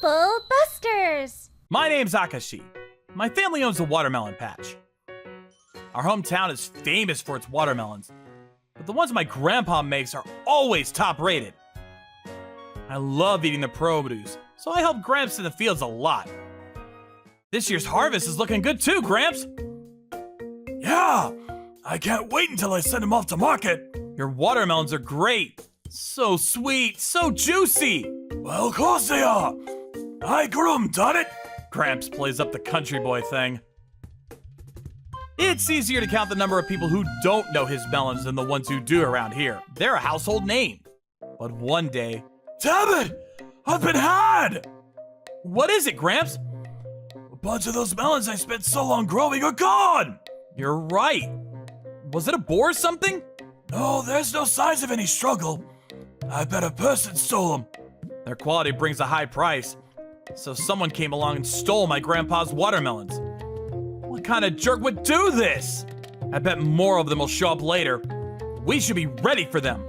Bubble Busters! My name's Akashi. My family owns a watermelon patch. Our hometown is famous for its watermelons, but the ones my grandpa makes are always top rated. I love eating the produce, so I help Gramps in the fields a lot. This year's harvest is looking good too, Gramps. Yeah, I can't wait until I send them off to market. Your watermelons are great. So sweet, so juicy. Well, of course they are. I grew them, done it. Gramps plays up the country boy thing. It's easier to count the number of people who don't know his melons than the ones who do around here. They're a household name. But one day... Damn it! I've been had! What is it, Gramps? A bunch of those melons I spent so long growing are gone! You're right. Was it a boar or something? No, there's no signs of any struggle. I bet a person stole them. Their quality brings a high price. So someone came along and stole my grandpa's watermelons. What kind of jerk would do this? I bet more of them will show up later. We should be ready for them.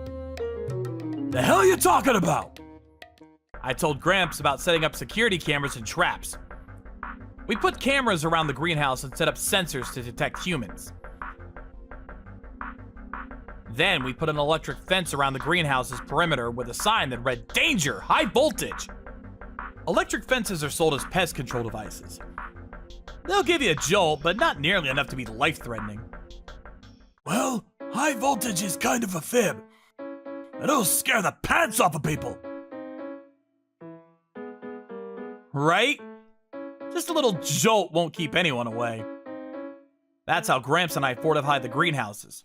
The hell are you talking about? I told Gramps about setting up security cameras and traps. We put cameras around the greenhouse and set up sensors to detect humans. Then we put an electric fence around the greenhouse's perimeter with a sign that read, "Danger! High voltage!" Electric fences are sold as pest control devices. They'll give you a jolt, but not nearly enough to be life-threatening. Well, high voltage is kind of a fib. It'll scare the pants off of people. Right? Just a little jolt won't keep anyone away. That's how Gramps and I fortified the greenhouses.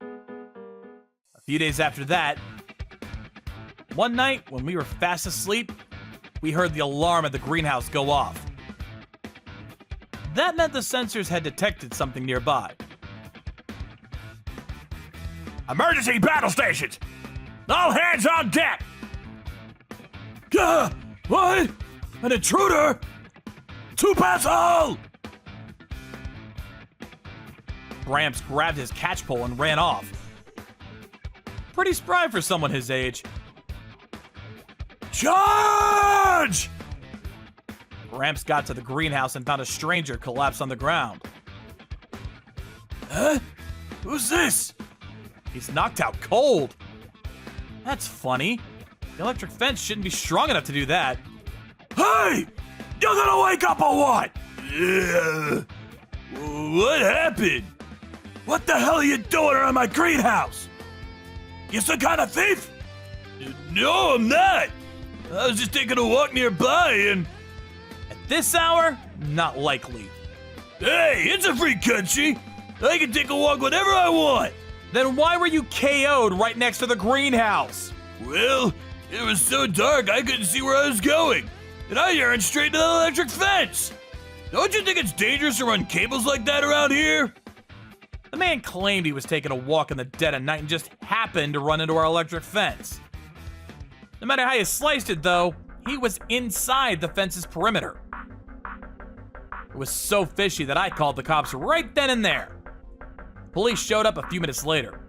A few days after that, one night when we were fast asleep, we heard the alarm at the greenhouse go off. That meant the sensors had detected something nearby. Emergency battle stations! All hands on deck! What? An intruder? Two-pass hole! Gramps grabbed his catchpole and ran off. Pretty spry for someone his age. Charge! Gramps got to the greenhouse and found a stranger collapsed on the ground. Huh? Who's this? He's knocked out cold. That's funny. The electric fence shouldn't be strong enough to do that. Hey! You're gonna wake up or what? What happened? What the hell are you doing around my greenhouse? You some kind of thief? No, I'm not. I was just taking a walk nearby and... At this hour, not likely. Hey, it's a free country. I can take a walk whenever I want. Then why were you KO'd right next to the greenhouse? Well, it was so dark I couldn't see where I was going. And I yearned straight to the electric fence. Don't you think it's dangerous to run cables like that around here? The man claimed he was taking a walk in the dead of night and just happened to run into our electric fence. No matter how you sliced it, though, he was inside the fence's perimeter. It was so fishy that I called the cops right then and there. Police showed up a few minutes later.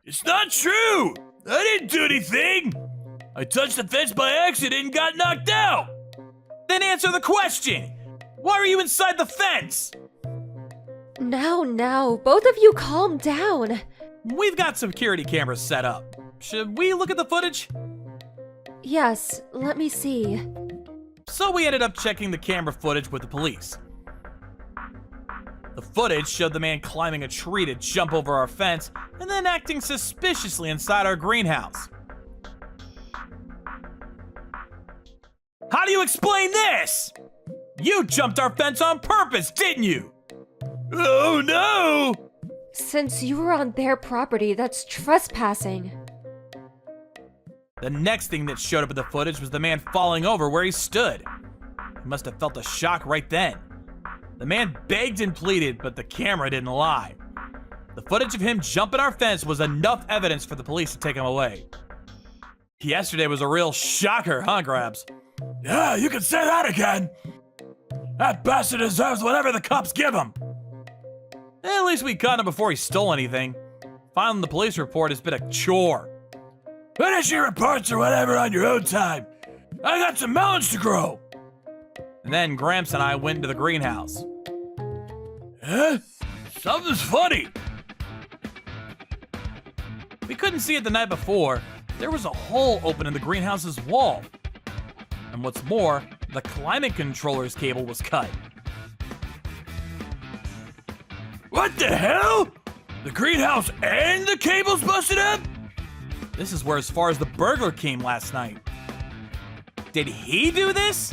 It's not true! I didn't do anything! I touched the fence by accident and got knocked out! Then answer the question! Why were you inside the fence? Now, both of you calm down. We've got security cameras set up. Should we look at the footage? Yes, let me see. So we ended up checking the camera footage with the police. The footage showed the man climbing a tree to jump over our fence and then acting suspiciously inside our greenhouse. How do you explain this? You jumped our fence on purpose, didn't you? Oh no! Since you were on their property, that's trespassing. The next thing that showed up in the footage was the man falling over where he stood. He must have felt a shock right then. The man begged and pleaded, but the camera didn't lie. The footage of him jumping our fence was enough evidence for the police to take him away. Yesterday was a real shocker, huh, Grabs? Yeah, you can say that again! That bastard deserves whatever the cops give him! At least we caught him before he stole anything. Filing the police report has been a chore. Finish your reports or whatever on your own time. I got some melons to grow. And then Gramps and I went into the greenhouse. Huh? Something's funny. We couldn't see it the night before. There was a hole open in the greenhouse's wall. And what's more, the climate controller's cable was cut. What the hell? The greenhouse and the cable's busted up? This is where as far as the burglar came last night. Did he do this?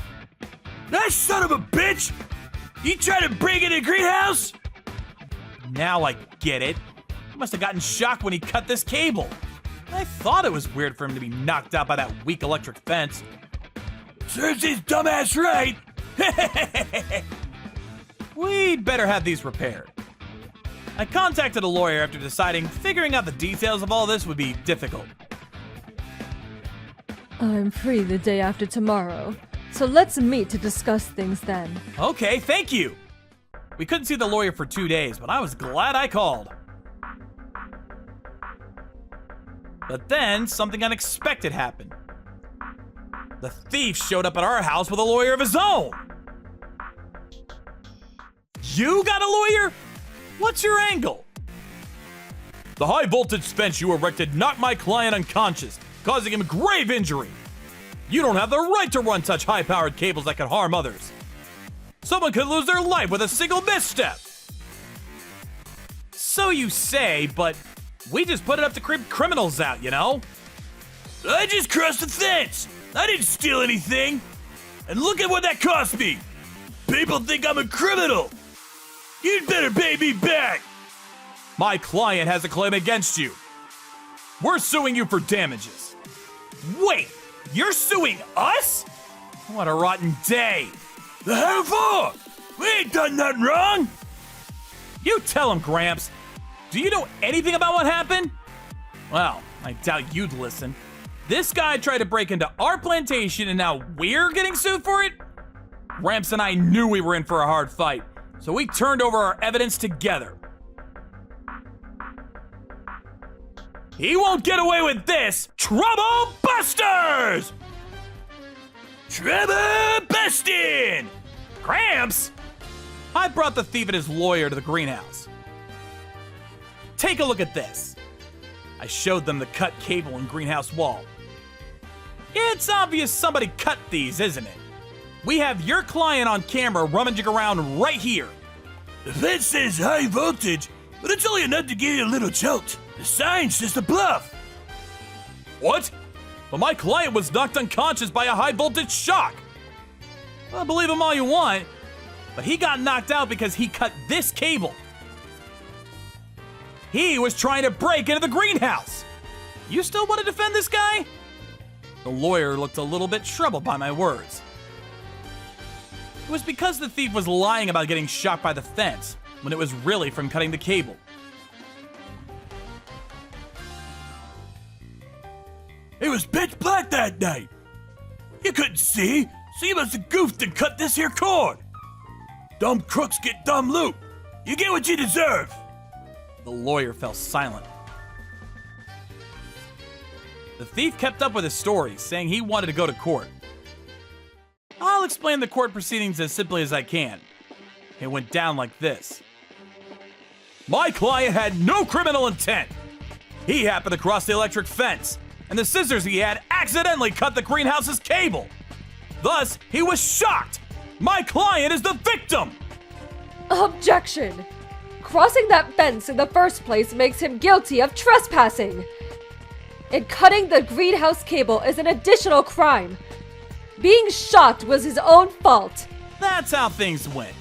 That son of a bitch! You trying to break into the greenhouse? Now I get it. He must have gotten shocked when he cut this cable. I thought it was weird for him to be knocked out by that weak electric fence. Serves his dumbass right. We'd better have these repaired. I contacted a lawyer after deciding figuring out the details of all this would be difficult. I'm free the day after tomorrow, so let's meet to discuss things then. Okay, thank you. We couldn't see the lawyer for 2 days, but I was glad I called. But then something unexpected happened. The thief showed up at our house with a lawyer of his own. You got a lawyer? What's your angle? The high voltage fence you erected knocked my client unconscious, causing him grave injury. You don't have the right to run such high-powered cables that could harm others. Someone could lose their life with a single misstep. So you say, but we just put it up to creep criminals out, you know? I just crossed the fence. I didn't steal anything. And look at what that cost me. People think I'm a criminal. You'd better pay me back. My client has a claim against you. We're suing you for damages. Wait, you're suing us? What a rotten day. The hell for? We ain't done nothing wrong. You tell him, Gramps. Do you know anything about what happened? Well, I doubt you'd listen. This guy tried to break into our plantation and now we're getting sued for it? Gramps and I knew we were in for a hard fight, so we turned over our evidence together. He won't get away with this! Trouble Busters! Trouble bustin'! Gramps! I brought the thief and his lawyer to the greenhouse. Take a look at this. I showed them the cut cable and greenhouse wall. It's obvious somebody cut these, isn't it? We have your client on camera rummaging around right here. The fence says high voltage, but it's only enough to give you a little jolt. The sign's just a bluff. What? But my client was knocked unconscious by a high voltage shock. Well, believe him all you want, but he got knocked out because he cut this cable. He was trying to break into the greenhouse. You still want to defend this guy? The lawyer looked a little bit troubled by my words. It was because the thief was lying about getting shocked by the fence, when it was really from cutting the cable. It was pitch black that night. You couldn't see, so you must have goofed and cut this here cord. Dumb crooks get dumb loot. You get what you deserve. The lawyer fell silent. The thief kept up with his story, saying he wanted to go to court. I'll explain the court proceedings as simply as I can. It went down like this. My client had no criminal intent. He happened to cross the electric fence, and the scissors he had accidentally cut the greenhouse's cable. Thus, he was shocked. My client is the victim. Objection! Crossing that fence in the first place makes him guilty of trespassing. And cutting the greenhouse cable is an additional crime. Being shocked was his own fault. That's how things went.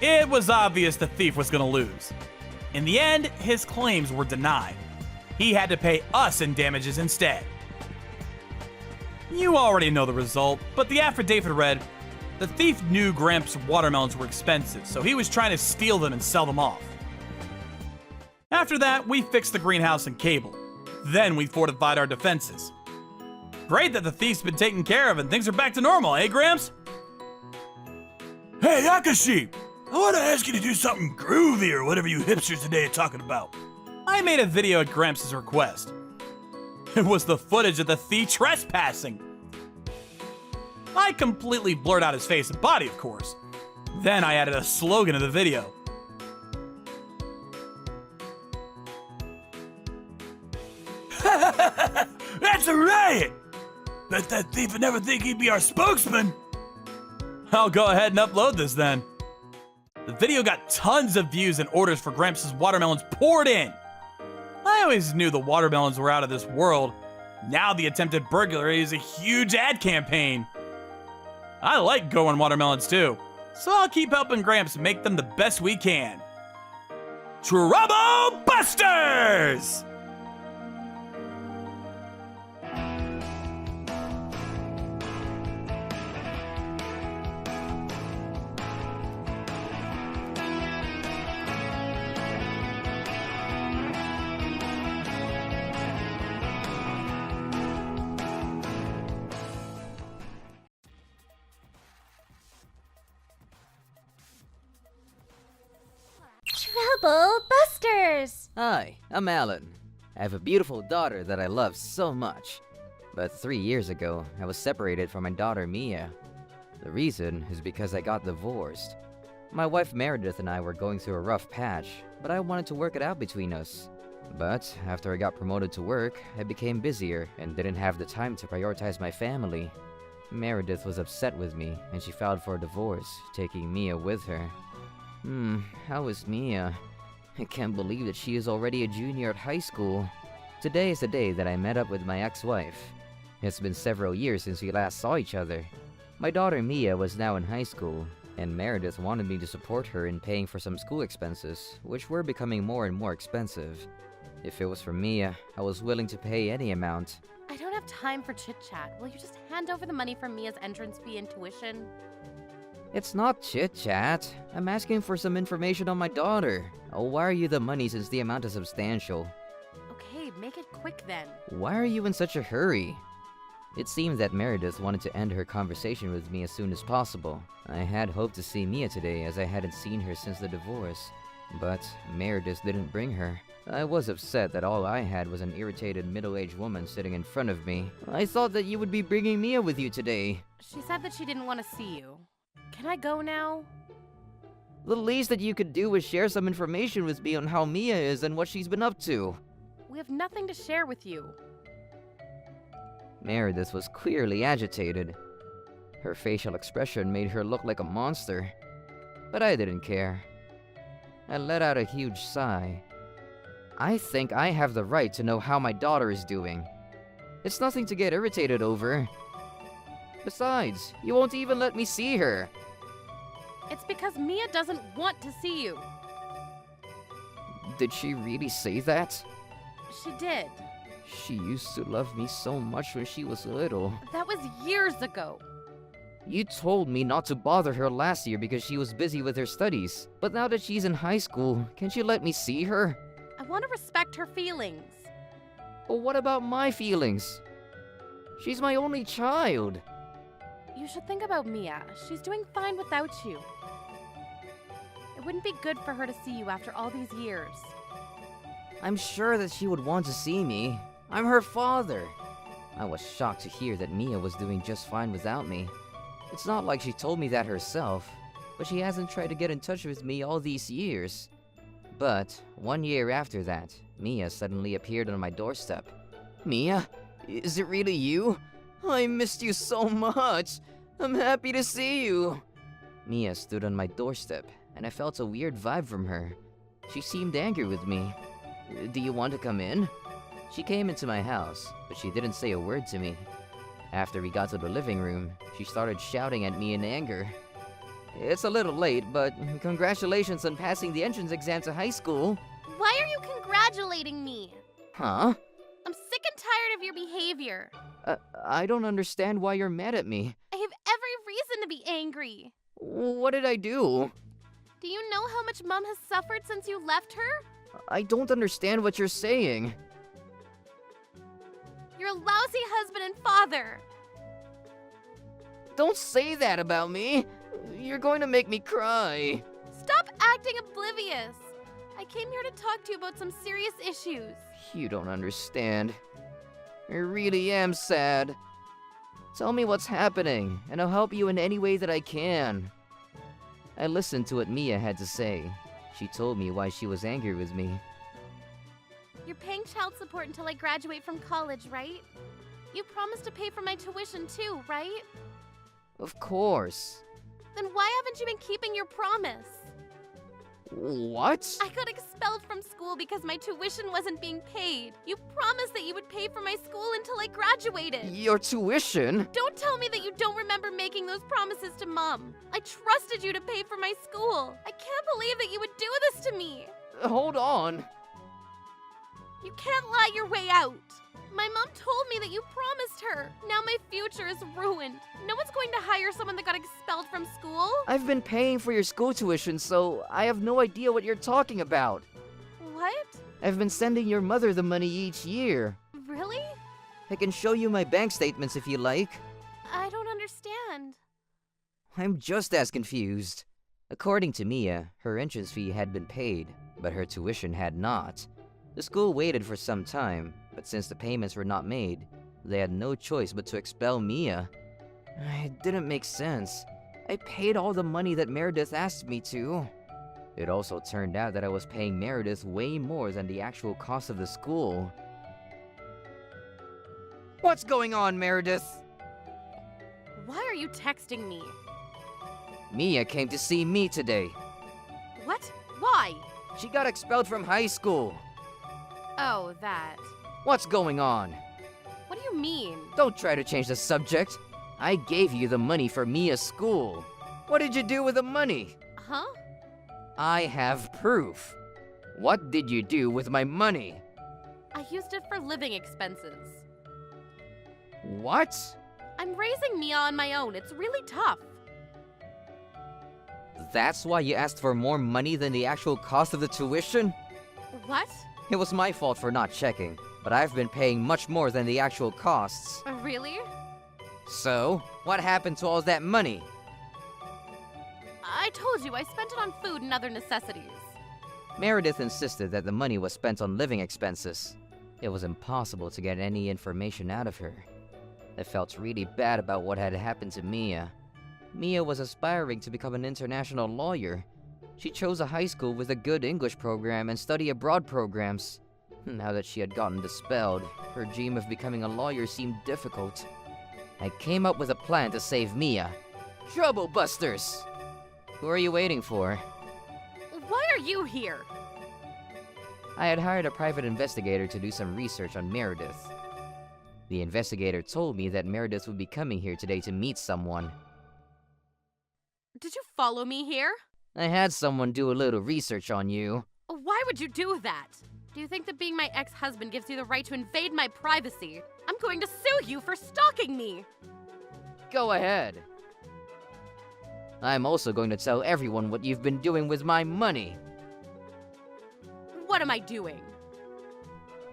It was obvious the thief was going to lose. In the end, his claims were denied. He had to pay us in damages instead. You already know the result, but the affidavit read, the thief knew Gramps' watermelons were expensive, so he was trying to steal them and sell them off. After that, we fixed the greenhouse and cable. Then we fortified our defenses. Great that the thief's been taken care of and things are back to normal, eh, Gramps? Hey, Akashi! I want to ask you to do something groovy or whatever you hipsters today are talking about. I made a video at Gramps' request. It was the footage of the thief trespassing. I completely blurred out his face and body, of course. Then I added a slogan to the video. That's a riot! Bet that thief would never think he'd be our spokesman. I'll go ahead and upload this then. The video got tons of views and orders for Gramps' watermelons poured in. I always knew the watermelons were out of this world. Now the attempted burglary is a huge ad campaign. I like growing watermelons too, so I'll keep helping Gramps make them the best we can. Trouble Busters! Trouble Busters! Hi, I'm Alan. I have a beautiful daughter that I love so much. But 3 years ago, I was separated from my daughter Mia. The reason is because I got divorced. My wife Meredith and I were going through a rough patch, but I wanted to work it out between us. But after I got promoted to work, I became busier and didn't have the time to prioritize my family. Meredith was upset with me, and she filed for a divorce, taking Mia with her. How is Mia? I can't believe that she is already a junior at high school. Today is the day that I met up with my ex-wife. It's been several years since we last saw each other. My daughter Mia was now in high school, and Meredith wanted me to support her in paying for some school expenses, which were becoming more and more expensive. If it was for Mia, I was willing to pay any amount. I don't have time for chit-chat. Will you just hand over the money for Mia's entrance fee and tuition? It's not chit-chat. I'm asking for some information on my daughter. I'll wire you the money since the amount is substantial. Okay, make it quick then. Why are you in such a hurry? It seemed that Meredith wanted to end her conversation with me as soon as possible. I had hoped to see Mia today as I hadn't seen her since the divorce. But Meredith didn't bring her. I was upset that all I had was an irritated middle-aged woman sitting in front of me. I thought that you would be bringing Mia with you today. She said that she didn't want to see you. Can I go now? The least that you could do was share some information with me on how Mia is and what she's been up to. We have nothing to share with you. Meredith was clearly agitated. Her facial expression made her look like a monster. But I didn't care. I let out a huge sigh. I think I have the right to know how my daughter is doing. It's nothing to get irritated over. Besides, you won't even let me see her. It's because Mia doesn't want to see you. Did she really say that? She did. She used to love me so much when she was little. That was years ago. You told me not to bother her last year because she was busy with her studies. But now that she's in high school, can't you let me see her? I want to respect her feelings. But what about my feelings? She's my only child. You should think about Mia. She's doing fine without you. It wouldn't be good for her to see you after all these years. I'm sure that she would want to see me. I'm her father. I was shocked to hear that Mia was doing just fine without me. It's not like she told me that herself, but she hasn't tried to get in touch with me all these years. But 1 year after that, Mia suddenly appeared on my doorstep. Mia? Is it really you? I missed you so much. I'm happy to see you. Mia stood on my doorstep, and I felt a weird vibe from her. She seemed angry with me. Do you want to come in? She came into my house, but she didn't say a word to me. After we got to the living room, she started shouting at me in anger. It's a little late, but congratulations on passing the entrance exam to high school. Why are you congratulating me? Huh? I'm sick and tired of your behavior. I don't understand why you're mad at me. I have every reason to be angry. What did I do? Do you know how much Mom has suffered since you left her? I don't understand what you're saying. You're a lousy husband and father. Don't say that about me. You're going to make me cry. Stop acting oblivious. I came here to talk to you about some serious issues. You don't understand. I really am sad. Tell me what's happening, and I'll help you in any way that I can. I listened to what Mia had to say. She told me why she was angry with me. You're paying child support until I graduate from college, right? You promised to pay for my tuition too, right? Of course. Then why haven't you been keeping your promise? What? I got expelled from school because my tuition wasn't being paid. You promised that you would pay for my school until I graduated. Your tuition? Don't tell me that you don't remember making those promises to Mom. I trusted you to pay for my school. I can't believe that you would do this to me. Hold on. You can't lie your way out. My mom told me that you promised her. Now my future is ruined. No one's going to hire someone that got expelled from school. I've been paying for your school tuition, so I have no idea what you're talking about. What? I've been sending your mother the money each year. Really? I can show you my bank statements if you like. I don't understand. I'm just as confused. According to Mia, her entrance fee had been paid, but her tuition had not. The school waited for some time, but since the payments were not made, they had no choice but to expel Mia. It didn't make sense. I paid all the money that Meredith asked me to. It also turned out that I was paying Meredith way more than the actual cost of the school. What's going on, Meredith? Why are you texting me? Mia came to see me today. What? Why? She got expelled from high school. Oh, that. What's going on? What do you mean? Don't try to change the subject. I gave you the money for Mia's school. What did you do with the money? Huh? I have proof. What did you do with my money? I used it for living expenses. What? I'm raising Mia on my own. It's really tough. That's why you asked for more money than the actual cost of the tuition? What? It was my fault for not checking, but I've been paying much more than the actual costs. Really? So, what happened to all that money? I told you I spent it on food and other necessities. Meredith insisted that the money was spent on living expenses. It was impossible to get any information out of her. I felt really bad about what had happened to Mia. Mia was aspiring to become an international lawyer. She chose a high school with a good English program and study abroad programs. Now that she had gotten expelled, her dream of becoming a lawyer seemed difficult. I came up with a plan to save Mia. Trouble Busters! Who are you waiting for? Why are you here? I had hired a private investigator to do some research on Meredith. The investigator told me that Meredith would be coming here today to meet someone. Did you follow me here? I had someone do a little research on you. Why would you do that? Do you think that being my ex-husband gives you the right to invade my privacy? I'm going to sue you for stalking me! Go ahead. I'm also going to tell everyone what you've been doing with my money. What am I doing?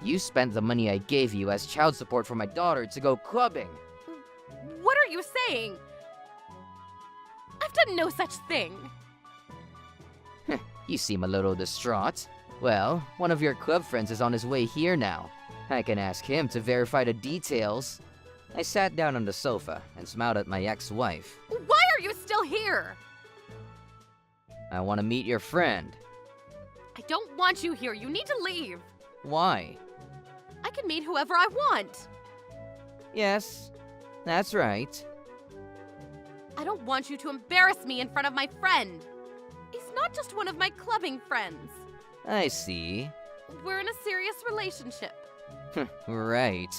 You spent the money I gave you as child support for my daughter to go clubbing. What are you saying? I've done no such thing. You seem a little distraught. Well, one of your club friends is on his way here now. I can ask him to verify the details. I sat down on the sofa and smiled at my ex-wife. Why are you still here? I want to meet your friend. I don't want you here. You need to leave. Why? I can meet whoever I want. Yes, that's right. I don't want you to embarrass me in front of my friend. He's not just one of my clubbing friends. I see. We're in a serious relationship. Right.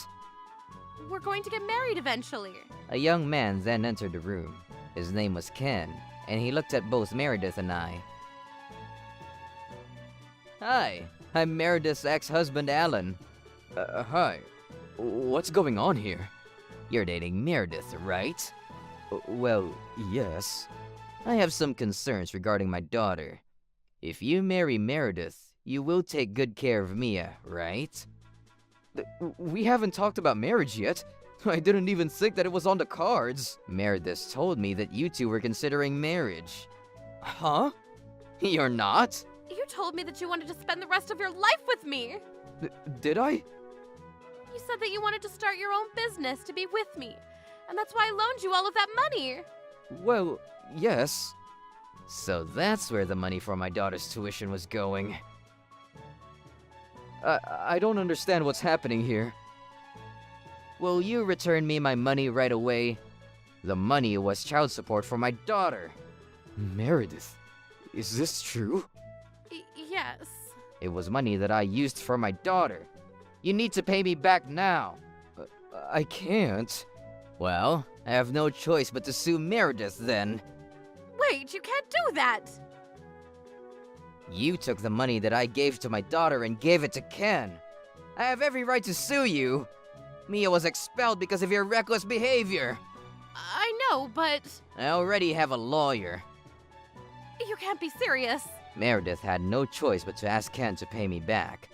We're going to get married eventually. A young man then entered the room. His name was Ken, and he looked at both Meredith and I. Hi, I'm Meredith's ex-husband, Alan. Hi. What's going on here? You're dating Meredith, right? Well, yes. I have some concerns regarding my daughter. If you marry Meredith, you will take good care of Mia, right? We haven't talked about marriage yet. I didn't even think that it was on the cards. Meredith told me that you two were considering marriage. Huh? You're not? You told me that you wanted to spend the rest of your life with me. Did I? You said that you wanted to start your own business to be with me. and that's why I loaned you all of that money. Well, yes. So that's where the money for my daughter's tuition was going. I don't understand what's happening here. Will you return me my money right away? The money was child support for my daughter. Meredith, is this true? Yes. It was money that I used for my daughter. You need to pay me back now. I can't. Well, I have no choice but to sue Meredith then. Wait, you can't do that! You took the money that I gave to my daughter and gave it to Ken. I have every right to sue you. Mia was expelled because of your reckless behavior. I know, but I already have a lawyer. you can't be serious. Meredith had no choice but to ask Ken to pay me back.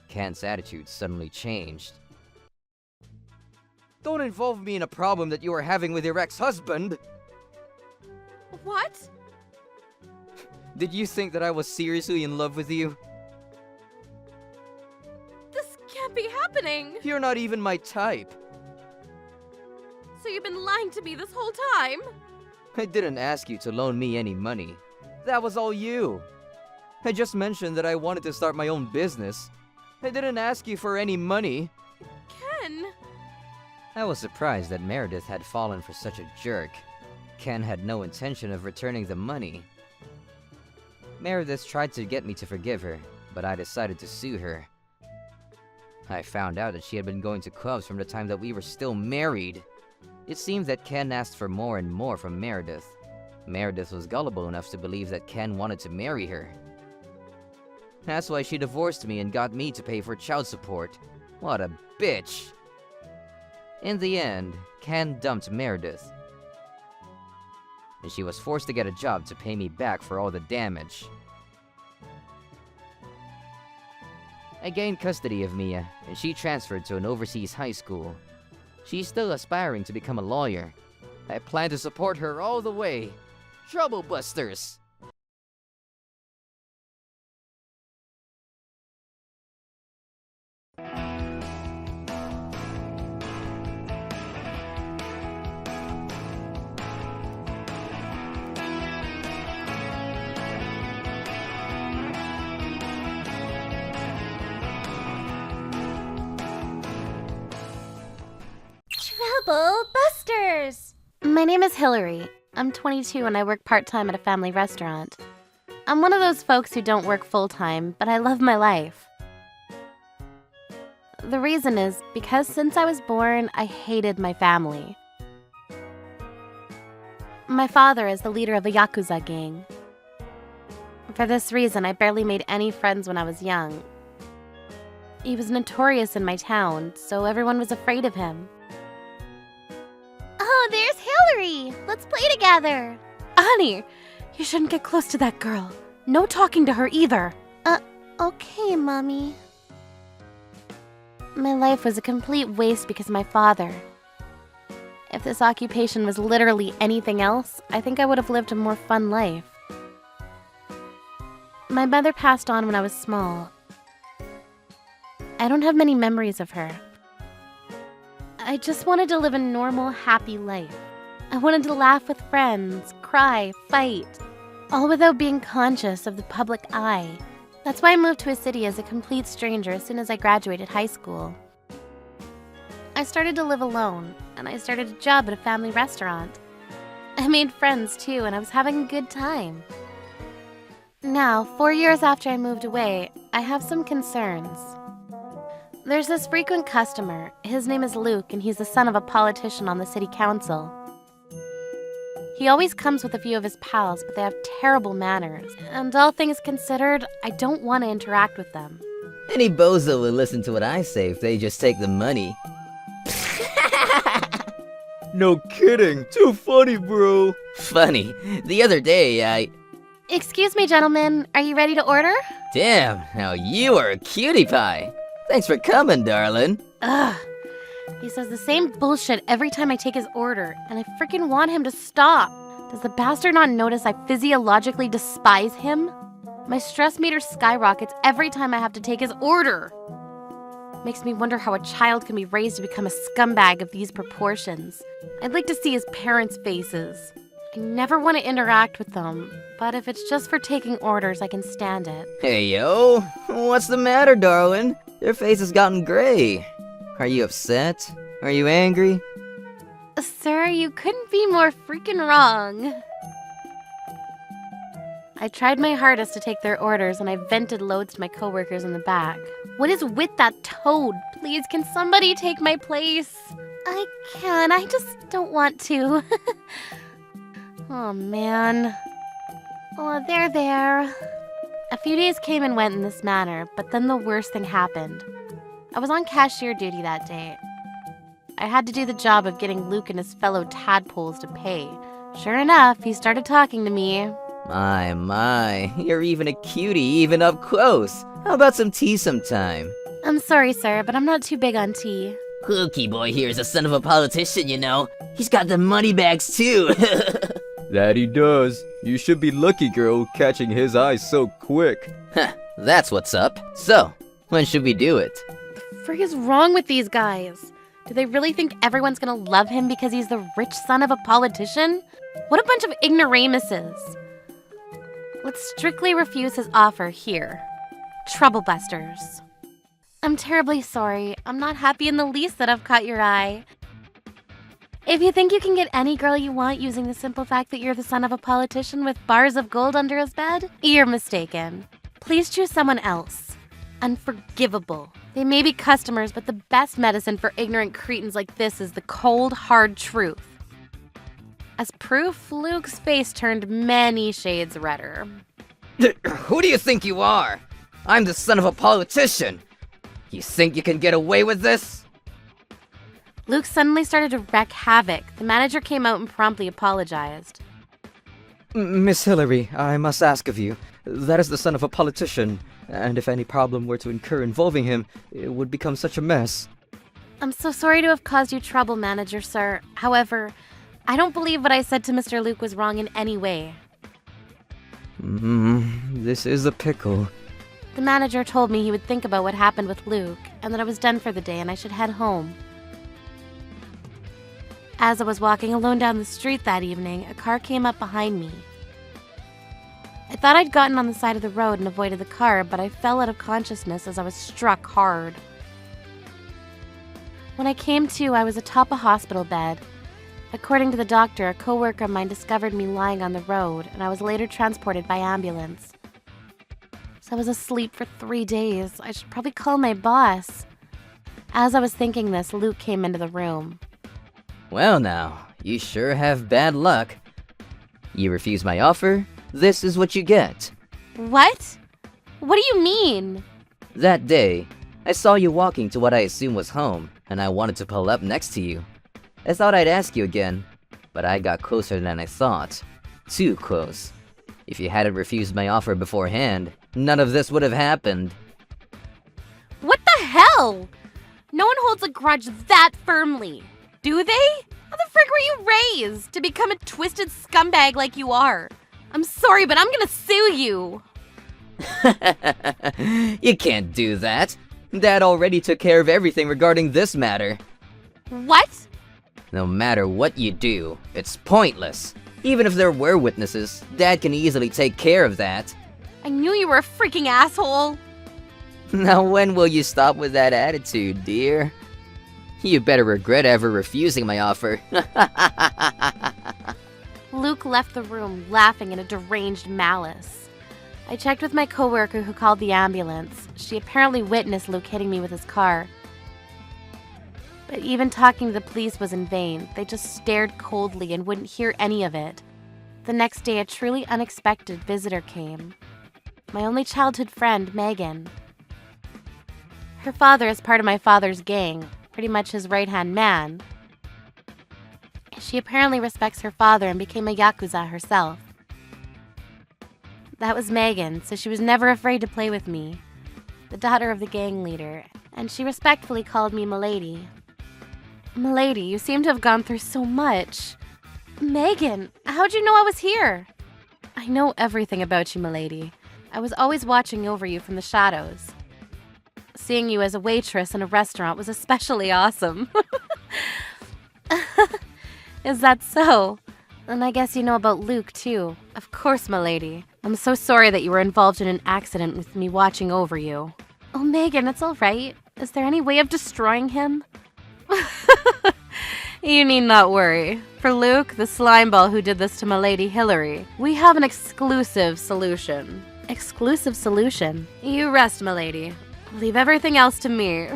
Ken's attitude suddenly changed. Don't involve me in a problem that you are having with your ex-husband! What? Did you think that I was seriously in love with you? This can't be happening. You're not even my type. So you've been lying to me this whole time? I didn't ask you to loan me any money. That was all you. I just mentioned that I wanted to start my own business. I didn't ask you for any money. Ken. I was surprised that Meredith had fallen for such a jerk. Ken had no intention of returning the money. Meredith tried to get me to forgive her, but I decided to sue her. I found out that she had been going to clubs from the time that we were still married. It seemed that Ken asked for more and more from Meredith. Meredith was gullible enough to believe that Ken wanted to marry her. That's why she divorced me and got me to pay for child support. What a bitch! In the end, Ken dumped Meredith, and she was forced to get a job to pay me back for all the damage. I gained custody of Mia, and she transferred to an overseas high school. She's still aspiring to become a lawyer. I plan to support her all the way. Trouble Busters! Trouble Busters! My name is Hillary. I'm 22 and I work part-time at a family restaurant. I'm one of those folks who don't work full-time, but I love my life. The reason is because since I was born, I hated my family. My father is the leader of a Yakuza gang. For this reason, I barely made any friends when I was young. He was notorious in my town, so everyone was afraid of him. Oh, there's Hillary! Let's play together! Honey, you shouldn't get close to that girl. No talking to her either. Okay, Mommy. My life was a complete waste because of my father. If this occupation was literally anything else, I think I would have lived a more fun life. My mother passed on when I was small. I don't have many memories of her. I just wanted to live a normal, happy life. I wanted to laugh with friends, cry, fight, all without being conscious of the public eye. That's why I moved to a city as a complete stranger as soon as I graduated high school. I started to live alone, and I started a job at a family restaurant. I made friends too, and I was having a good time. Now, 4 years after I moved away, I have some concerns. There's this frequent customer. His name is Luke, and he's the son of a politician on the city council. He always comes with a few of his pals, but they have terrible manners. And all things considered, I don't want to interact with them. Any bozo will listen to what I say if they just take the money. No kidding. Too funny, bro. Funny. The other day, Excuse me, gentlemen. Are you ready to order? Damn, now you are a cutie pie. Thanks for coming, darling. Ugh. He says the same bullshit every time I take his order, and I freaking want him to stop. Does the bastard not notice I physiologically despise him? My stress meter skyrockets every time I have to take his order. Makes me wonder how a child can be raised to become a scumbag of these proportions. I'd like to see his parents' faces. I never want to interact with them, but if it's just for taking orders, I can stand it. Hey, yo! What's the matter, darling? Your face has gotten gray. Are you upset? Are you angry? Sir, you couldn't be more freaking wrong. I tried my hardest to take their orders, and I vented loads to my coworkers in the back. What is with that toad? Please, can somebody take my place? I can. I just don't want to. Oh, man. Oh, there. A few days came and went in this manner, but then the worst thing happened. I was on cashier duty that day. I had to do the job of getting Luke and his fellow tadpoles to pay. Sure enough, he started talking to me. My, you're even a cutie, even up close. How about some tea sometime? I'm sorry, sir, but I'm not too big on tea. Cookie boy here is a son of a politician, you know. He's got the money bags too. That he does. You should be lucky, girl, catching his eyes so quick. Huh, that's what's up. So, when should we do it? The frick is wrong with these guys? Do they really think everyone's gonna love him because he's the rich son of a politician? What a bunch of ignoramuses. Let's strictly refuse his offer here. Troublebusters. I'm terribly sorry. I'm not happy in the least that I've caught your eye. If you think you can get any girl you want using the simple fact that you're the son of a politician with bars of gold under his bed, you're mistaken. Please choose someone else. Unforgivable. They may be customers, but the best medicine for ignorant cretins like this is the cold, hard truth. As proof, Luke's face turned many shades redder. Who do you think you are? I'm the son of a politician. You think you can get away with this? Luke suddenly started to wreak havoc. The manager came out and promptly apologized. Miss Hillary, I must ask of you. That is the son of a politician, and if any problem were to incur involving him, it would become such a mess. I'm so sorry to have caused you trouble, manager, sir. However, I don't believe what I said to Mr. Luke was wrong in any way. This is a pickle. The manager told me he would think about what happened with Luke, and that I was done for the day and I should head home. As I was walking alone down the street that evening, a car came up behind me. I thought I'd gotten on the side of the road and avoided the car, but I fell out of consciousness as I was struck hard. When I came to, I was atop a hospital bed. According to the doctor, a coworker of mine discovered me lying on the road, and I was later transported by ambulance. So I was asleep for 3 days. I should probably call my boss. As I was thinking this, Luke came into the room. Well now, you sure have bad luck. You refuse my offer, this is what you get. What? What do you mean? That day, I saw you walking to what I assumed was home, and I wanted to pull up next to you. I thought I'd ask you again, but I got closer than I thought. Too close. If you hadn't refused my offer beforehand, none of this would have happened. What the hell? No one holds a grudge that firmly, do they? How the frick were you raised to become a twisted scumbag like you are? I'm sorry, but I'm gonna sue you. You can't do that. Dad already took care of everything regarding this matter. What? No matter what you do, it's pointless. Even if there were witnesses, Dad can easily take care of that. I knew you were a freaking asshole. Now when will you stop with that attitude, dear? You better regret ever refusing my offer. Luke left the room, laughing in a deranged malice. I checked with my coworker who called the ambulance. She apparently witnessed Luke hitting me with his car. But even talking to the police was in vain. They just stared coldly and wouldn't hear any of it. The next day, a truly unexpected visitor came. My only childhood friend, Megan. Her father is part of my father's gang, pretty much his right-hand man. She apparently respects her father and became a Yakuza herself. That was Megan, so she was never afraid to play with me, the daughter of the gang leader, and she respectfully called me Milady. Milady, you seem to have gone through so much. Megan, how'd you know I was here? I know everything about you, Milady. I was always watching over you from the shadows. Seeing you as a waitress in a restaurant was especially awesome. Is that so? And I guess you know about Luke, too. Of course, milady. I'm so sorry that you were involved in an accident with me watching over you. Oh, Megan, it's all right. Is there any way of destroying him? You need not worry. For Luke, the slimeball who did this to milady Hillary, we have an exclusive solution. Exclusive solution? You rest, milady. Leave everything else to me.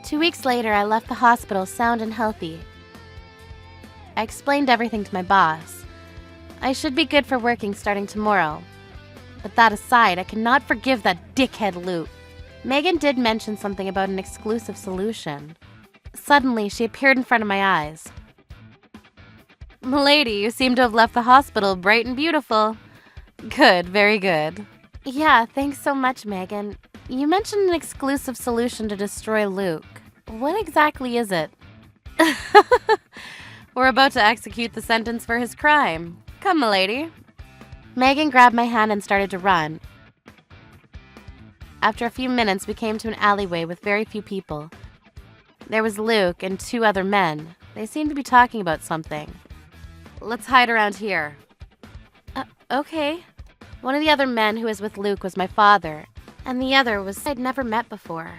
2 weeks later, I left the hospital sound and healthy. I explained everything to my boss. I should be good for working starting tomorrow. But that aside, I cannot forgive that dickhead Luke. Megan did mention something about an exclusive solution. Suddenly, she appeared in front of my eyes. Milady, you seem to have left the hospital bright and beautiful. Good, very good. Yeah, thanks so much, Megan. You mentioned an exclusive solution to destroy Luke. What exactly is it? We're about to execute the sentence for his crime. Come, milady. Megan grabbed my hand and started to run. After a few minutes, we came to an alleyway with very few people. There was Luke and 2 other men. They seemed to be talking about something. Let's hide around here. Okay. One of the other men who was with Luke was my father, and the other was I'd never met before.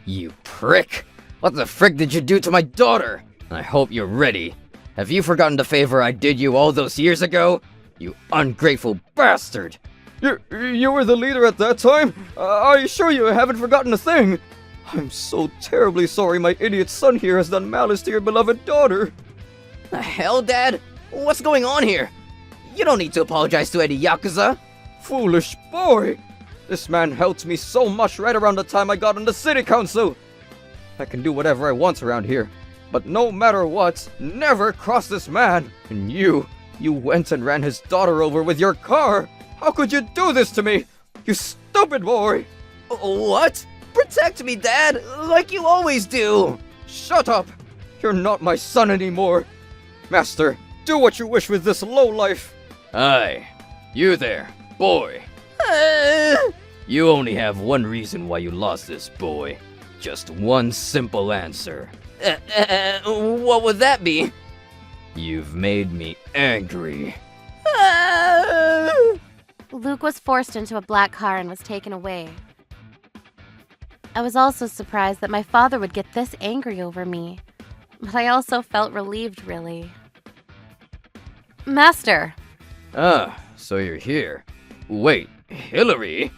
You prick! What the frick did you do to my daughter? I hope you're ready. Have you forgotten the favor I did you all those years ago? You ungrateful bastard! You were the leader at that time? I assure you I haven't forgotten a thing. I'm so terribly sorry my idiot son here has done malice to your beloved daughter. The hell, Dad? What's going on here? You don't need to apologize to any Yakuza. Foolish boy! This man helped me so much right around the time I got on the city council. I can do whatever I want around here, but no matter what, never cross this man. And you went and ran his daughter over with your car. How could you do this to me? You stupid boy! What? Protect me, Dad, like you always do. Shut up! You're not my son anymore. Master, do what you wish with this lowlife. Aye, you there, boy. You only have one reason why you lost this boy. Just one simple answer. What would that be? You've made me angry. Luke was forced into a black car and was taken away. I was also surprised that my father would get this angry over me, but I also felt relieved, really. Master! Ah, so you're here. Wait, Hillary?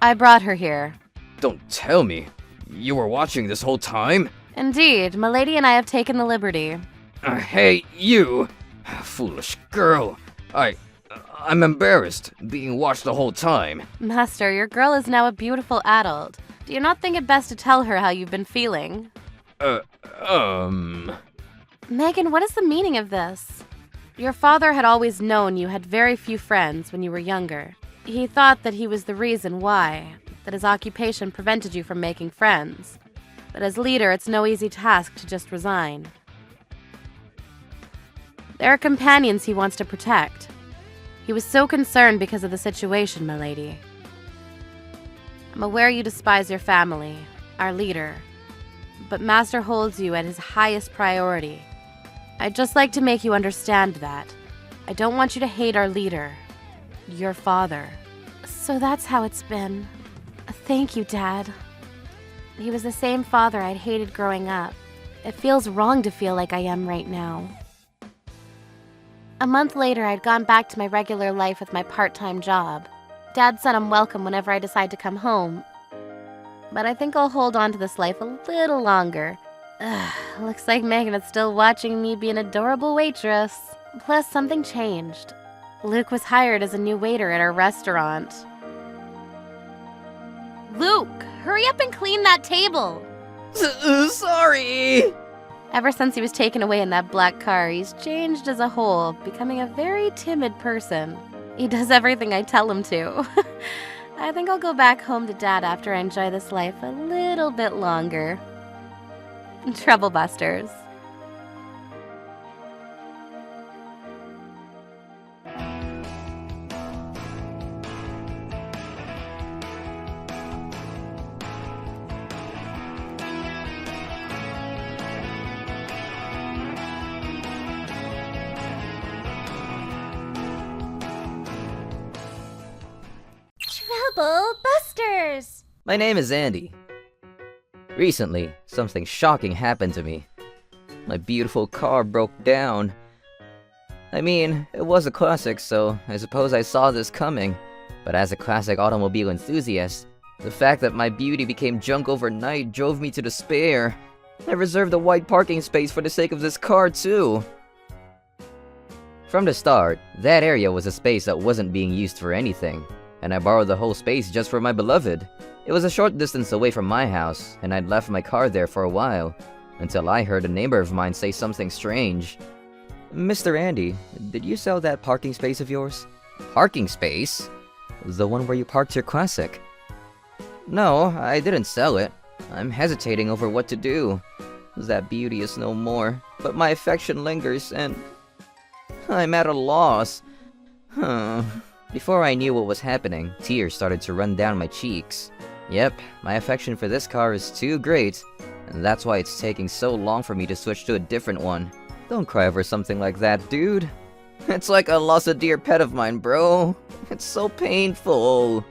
I brought her here. Don't tell me. You were watching this whole time? Indeed, milady and I have taken the liberty. Hey, you! Foolish girl. I'm embarrassed, being watched the whole time. Master, your girl is now a beautiful adult. Do you not think it best to tell her how you've been feeling? Megan, what is the meaning of this? Your father had always known you had very few friends when you were younger. He thought that he was the reason why, that his occupation prevented you from making friends. But as leader, it's no easy task to just resign. There are companions he wants to protect. He was so concerned because of the situation, milady. I'm aware you despise your family, our leader, but Master holds you at his highest priority. I'd just like to make you understand that. I don't want you to hate our leader, your father. So that's how it's been. Thank you, Dad. He was the same father I'd hated growing up. It feels wrong to feel like I am right now. A month later, I'd gone back to my regular life with my part-time job. Dad said I'm welcome whenever I decide to come home. But I think I'll hold on to this life a little longer. Looks like Megan is still watching me be an adorable waitress. Plus, something changed. Luke was hired as a new waiter at our restaurant. Luke, hurry up and clean that table! Sorry! Ever since he was taken away in that black car, he's changed as a whole, becoming a very timid person. He does everything I tell him to. I think I'll go back home to Dad after I enjoy this life a little bit longer. Troublebusters. Bubble Busters! My name is Andy. Recently, something shocking happened to me. My beautiful car broke down. I mean, it was a classic, so I suppose I saw this coming. But as a classic automobile enthusiast, the fact that my beauty became junk overnight drove me to despair. I reserved a white parking space for the sake of this car, too. From the start, that area was a space that wasn't being used for anything, and I borrowed the whole space just for my beloved. It was a short distance away from my house, and I'd left my car there for a while, until I heard a neighbor of mine say something strange. Mr. Andy, did you sell that parking space of yours? Parking space? The one where you parked your classic? No, I didn't sell it. I'm hesitating over what to do. That beauty is no more, but my affection lingers, and I'm at a loss. Before I knew what was happening, tears started to run down my cheeks. Yep, my affection for this car is too great, and that's why it's taking so long for me to switch to a different one. Don't cry over something like that, dude. It's like I lost a dear pet of mine, bro. It's so painful.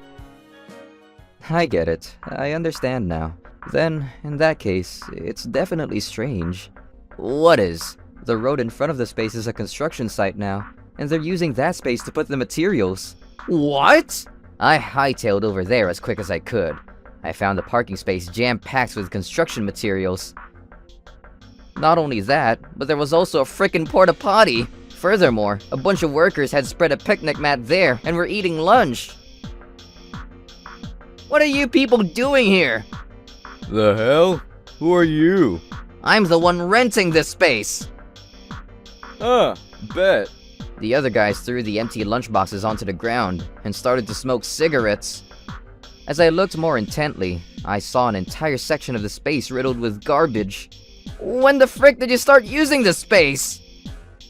I get it. I understand now. Then, in that case, it's definitely strange. What is? The road in front of the space is a construction site now, and they're using that space to put the materials. What? I hightailed over there as quick as I could. I found the parking space jam-packed with construction materials. Not only that, but there was also a frickin' porta potty. Furthermore, a bunch of workers had spread a picnic mat there and were eating lunch. What are you people doing here? The hell? Who are you? I'm the one renting this space. Bet. The other guys threw the empty lunchboxes onto the ground and started to smoke cigarettes. As I looked more intently, I saw an entire section of the space riddled with garbage. When the frick did you start using this space?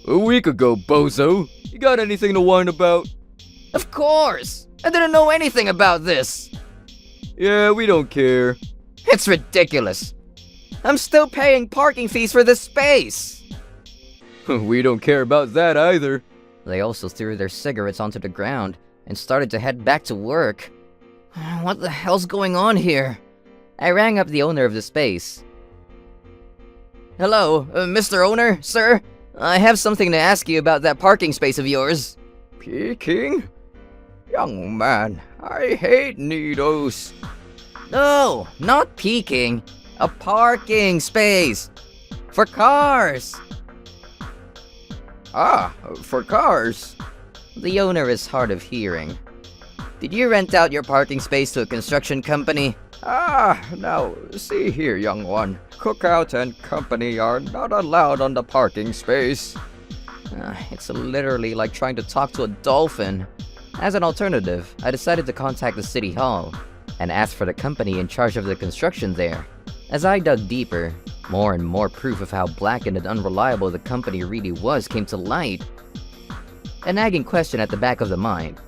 A week ago, bozo. You got anything to whine about? Of course! I didn't know anything about this! Yeah, we don't care. It's ridiculous! I'm still paying parking fees for this space! We don't care about that either. They also threw their cigarettes onto the ground and started to head back to work. What the hell's going on here? I rang up the owner of the space. Hello, Mr. Owner, sir? I have something to ask you about that parking space of yours. Peking? Young man, I hate needles. No, not peeking. A parking space. For cars. Ah, for cars. The owner is hard of hearing. Did you rent out your parking space to a construction company? Now, see here, young one. Cookout and company are not allowed on the parking space. It's literally like trying to talk to a dolphin. As an alternative, I decided to contact the city hall and ask for the company in charge of the construction there. As I dug deeper, more and more proof of how blackened and unreliable the company really was came to light. A nagging question at the back of the mind.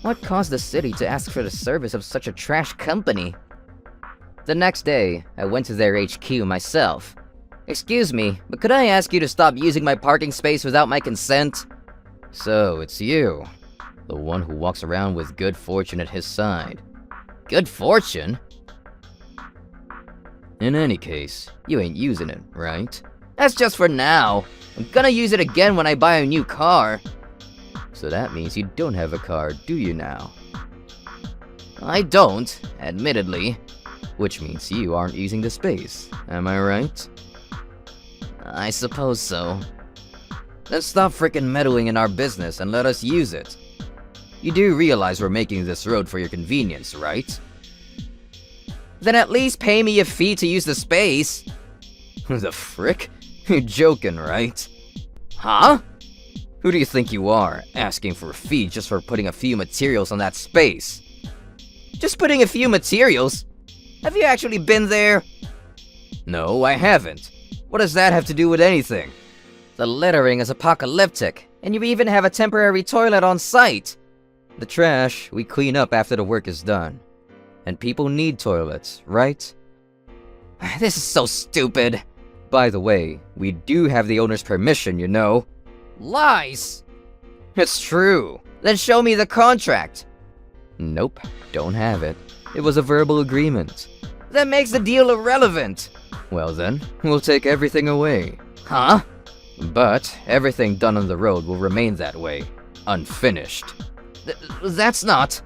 What caused the city to ask for the service of such a trash company? The next day, I went to their HQ myself. Excuse me, but could I ask you to stop using my parking space without my consent? So, it's you. The one who walks around with good fortune at his side. Good fortune? In any case, you ain't using it, right? That's just for now. I'm gonna use it again when I buy a new car. So that means you don't have a car, do you now? I don't, admittedly. Which means you aren't using the space, am I right? I suppose so. Then stop frickin' meddling in our business and let us use it. You do realize we're making this road for your convenience, right? Then at least pay me a fee to use the space. The frick? You're joking, right? Huh? Who do you think you are, asking for a fee just for putting a few materials on that space? Just putting a few materials? Have you actually been there? No, I haven't. What does that have to do with anything? The littering is apocalyptic, and you even have a temporary toilet on site. The trash we clean up after the work is done. And people need toilets, right? This is so stupid. By the way, we do have the owner's permission, you know. Lies! It's true. Then show me the contract. Nope, don't have it. It was a verbal agreement. That makes the deal irrelevant. Well then, we'll take everything away. Huh? But everything done on the road will remain that way, unfinished. That's not...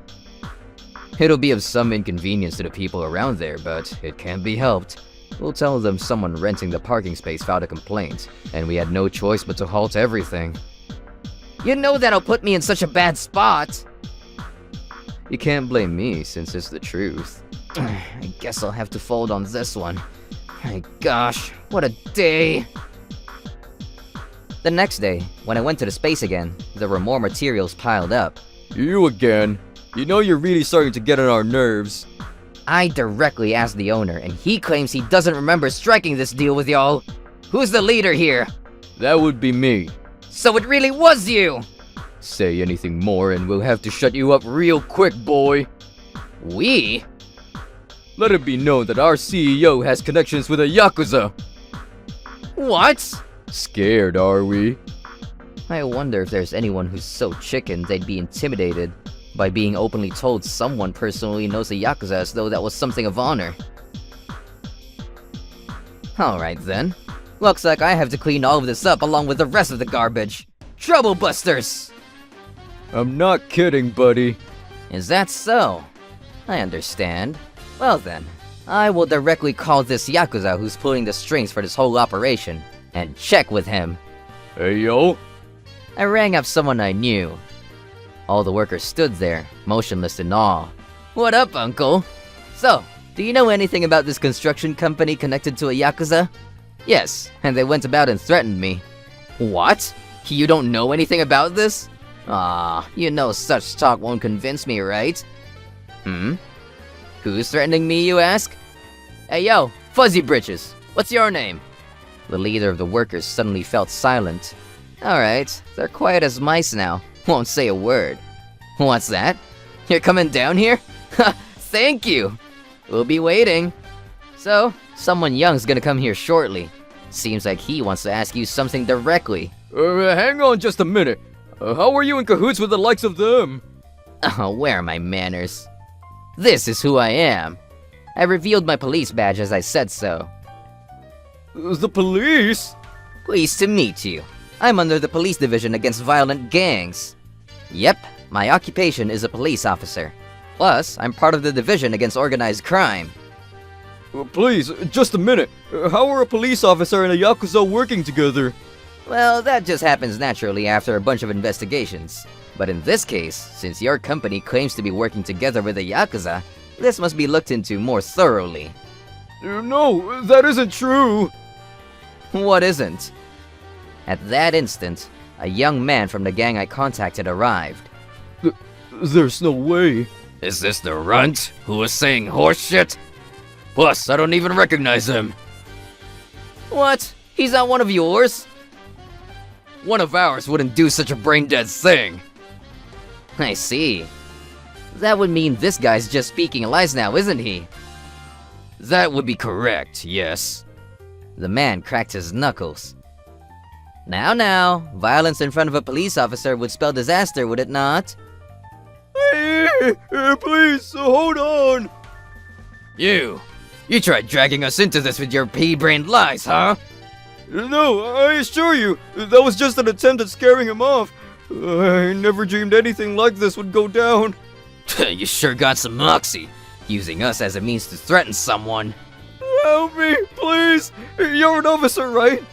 It'll be of some inconvenience to the people around there, but it can't be helped. We'll tell them someone renting the parking space filed a complaint, and we had no choice but to halt everything. You know that'll put me in such a bad spot! You can't blame me, since it's the truth. I guess I'll have to fold on this one. My gosh, what a day! The next day, when I went to the space again, there were more materials piled up. You again. You know you're really starting to get on our nerves. I directly asked the owner, and he claims he doesn't remember striking this deal with y'all. Who's the leader here? That would be me. So it really was you! Say anything more and we'll have to shut you up real quick, boy. We? Let it be known that our CEO has connections with a Yakuza. What? Scared, are we? I wonder if there's anyone who's so chicken they'd be intimidated by being openly told someone personally knows a Yakuza as though that was something of honor. Alright then. Looks like I have to clean all of this up along with the rest of the garbage. Troublebusters! I'm not kidding, buddy. Is that so? I understand. Well then, I will directly call this Yakuza who's pulling the strings for this whole operation, and check with him. Hey, yo. I rang up someone I knew. All the workers stood there, motionless in awe. What up, uncle? So, do you know anything about this construction company connected to a Yakuza? Yes, and they went about and threatened me. What? You don't know anything about this? Ah, you know such talk won't convince me, right? Who's threatening me, you ask? Hey yo, Fuzzy Britches, what's your name? The leader of the workers suddenly felt silent. Alright, they're quiet as mice now. Won't say a word. What's that? You're coming down here? Ha! Thank you! We'll be waiting. So, someone young's gonna come here shortly. Seems like he wants to ask you something directly. Hang on just a minute. How are you in cahoots with the likes of them? Oh, where are my manners? This is who I am. I revealed my police badge as I said so. The police? Pleased to meet you. I'm under the police division against violent gangs. Yep, my occupation is a police officer. Plus, I'm part of the division against organized crime. Please, just a minute. How are a police officer and a Yakuza working together? Well, that just happens naturally after a bunch of investigations. But in this case, since your company claims to be working together with the Yakuza, this must be looked into more thoroughly. No, that isn't true. What isn't? At that instant, a young man from the gang I contacted arrived. There's no way. Is this the runt who was saying horse shit? Plus, I don't even recognize him. What? He's not one of yours? One of ours wouldn't do such a brain-dead thing. I see. That would mean this guy's just speaking lies now, isn't he? That would be correct, yes. The man cracked his knuckles. Now, violence in front of a police officer would spell disaster, would it not? Hey, please, hold on. You tried dragging us into this with your pea-brained lies, huh? No, I assure you, that was just an attempt at scaring him off. I never dreamed anything like this would go down. You sure got some moxie, using us as a means to threaten someone. Help me, please. You're an officer, right?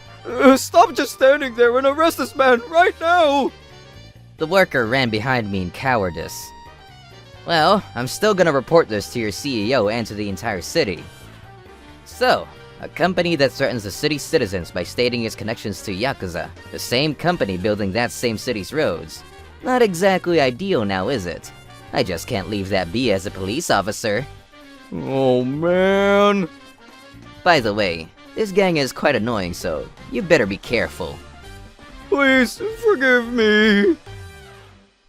Stop just standing there and arrest this man right now. The worker ran behind me in cowardice. Well, I'm still gonna report this to your CEO and to the entire city. So, a company that threatens the city's citizens by stating its connections to Yakuza, the same company building that same city's roads. Not exactly ideal now, is it? I just can't leave that be as a police officer. Oh, man. By the way, this gang is quite annoying, so you better be careful. Please, forgive me.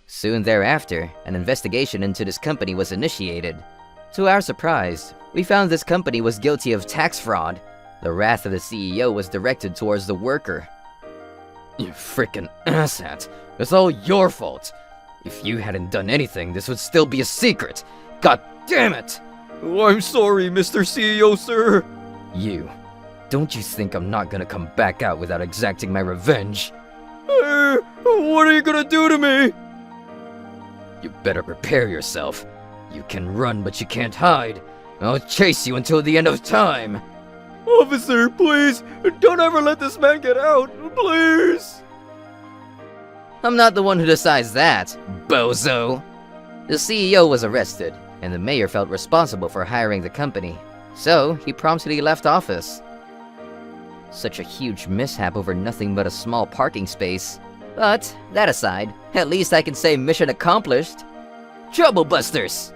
Soon thereafter, an investigation into this company was initiated. To our surprise, we found this company was guilty of tax fraud. The wrath of the CEO was directed towards the worker. You frickin' asshat. It's all your fault. If you hadn't done anything, this would still be a secret. God damn it! Oh, I'm sorry, Mr. CEO, sir. You. Don't you think I'm not gonna come back out without exacting my revenge? What are you gonna do to me? You better prepare yourself. You can run, but you can't hide. I'll chase you until the end of time. Officer, please, don't ever let this man get out, please. I'm not the one who decides that, bozo. The CEO was arrested, and the mayor felt responsible for hiring the company, so he promptly left office. Such a huge mishap over nothing but a small parking space. But, that aside, at least I can say mission accomplished. Trouble Busters!